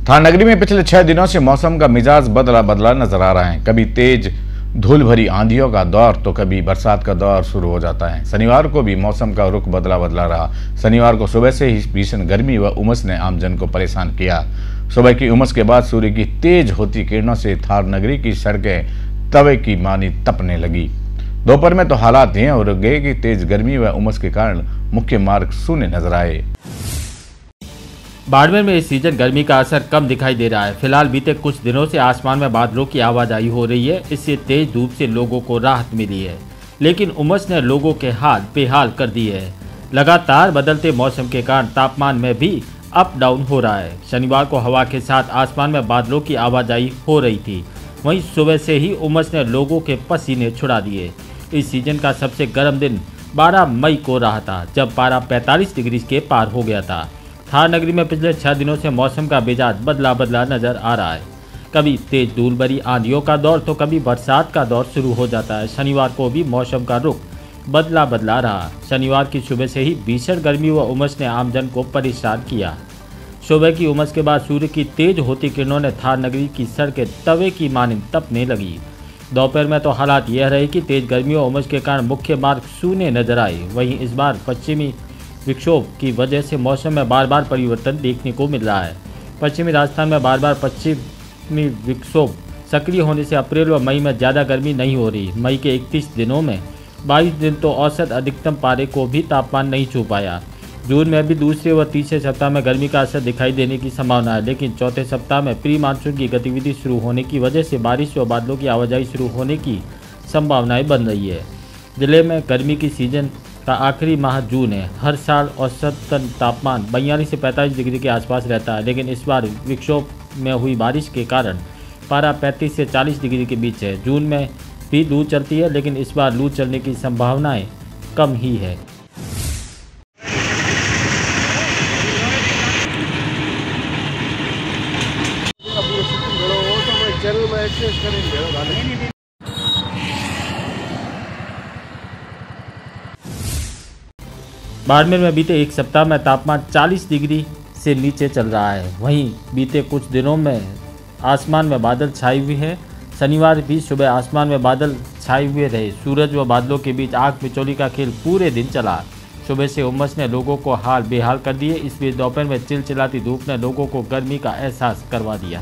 थार नगरी में पिछले 6 दिनों से मौसम का मिजाज बदला बदला नजर आ रहा है। कभी तेज धूल भरी आंधियों का दौर तो कभी बरसात का दौर शुरू हो जाता है। शनिवार को भी मौसम का रुख बदला बदला रहा। शनिवार को सुबह से ही भीषण गर्मी व उमस ने आमजन को परेशान किया। सुबह की उमस के बाद सूर्य की तेज होती किरणों से थार नगरी की सड़कें तवे की मानी तपने लगी। दोपहर में तो हालात ये हो गए कि तेज गर्मी व उमस के कारण मुख्य मार्ग सूने नजर आए। बाड़मेर में इस सीजन गर्मी का असर कम दिखाई दे रहा है। फिलहाल बीते कुछ दिनों से आसमान में बादलों की आवाजाही हो रही है। इससे तेज धूप से लोगों को राहत मिली है, लेकिन उमस ने लोगों के हाल बेहाल कर दिए है। लगातार बदलते मौसम के कारण तापमान में भी अप डाउन हो रहा है। शनिवार को हवा के साथ आसमान में बादलों की आवाजाही हो रही थी, वहीं सुबह से ही उमस ने लोगों के पसीने छुड़ा दिए। इस सीजन का सबसे गर्म दिन 12 मई को रहा था, जब पारा 45 डिग्री के पार हो गया था। थार नगरी में पिछले 6 दिनों से मौसम का मिजाज बदला बदला नजर आ रहा है। कभी तेज धूल भरी आंधियों का दौर तो कभी बरसात का दौर शुरू हो जाता है। शनिवार को भी मौसम का रुख बदला बदला रहा। शनिवार की सुबह से ही भीषण गर्मी व उमस ने आमजन को परेशान किया। सुबह की उमस के बाद सूर्य की तेज होती किरणों ने थार नगरी की सड़कें तवे की मानिंद तपने लगी। दोपहर में तो हालात यह रहे कि तेज गर्मी व उमस के कारण मुख्य मार्ग सूने नजर आए। वहीं इस बार पश्चिमी विक्षोभ की वजह से मौसम में बार बार परिवर्तन देखने को मिल रहा है। पश्चिमी राजस्थान में बार बार पश्चिमी विक्षोभ सक्रिय होने से अप्रैल व मई में ज़्यादा गर्मी नहीं हो रही। मई के 31 दिनों में 22 दिन तो औसत अधिकतम पारे को भी तापमान नहीं छू पाया। जून में भी दूसरे व तीसरे सप्ताह में गर्मी का असर दिखाई देने की संभावना है, लेकिन चौथे सप्ताह में प्री मानसून की गतिविधि शुरू होने की वजह से बारिश व बादलों की आवाजाही शुरू होने की संभावनाएं बन रही है। जिले में गर्मी की सीजन का आखिरी माह जून है। हर साल औसतन तापमान 42 से 45 डिग्री के आसपास रहता है, लेकिन इस बार विक्षोभ में हुई बारिश के कारण पारा 35 से 40 डिग्री के बीच है। जून में भी लू चलती है, लेकिन इस बार लू चलने की संभावनाएं कम ही है। बाड़मेर में बीते एक सप्ताह में तापमान 40 डिग्री से नीचे चल रहा है। वहीं बीते कुछ दिनों में आसमान में बादल छाए हुए हैं। शनिवार भी सुबह आसमान में बादल छाए हुए रहे। सूरज व बादलों के बीच आग बिचौली का खेल पूरे दिन चला। सुबह से उमस ने लोगों को हाल बेहाल कर दिए। इस बीच दोपहर में चिलचिलाती धूप ने लोगों को गर्मी का एहसास करवा दिया।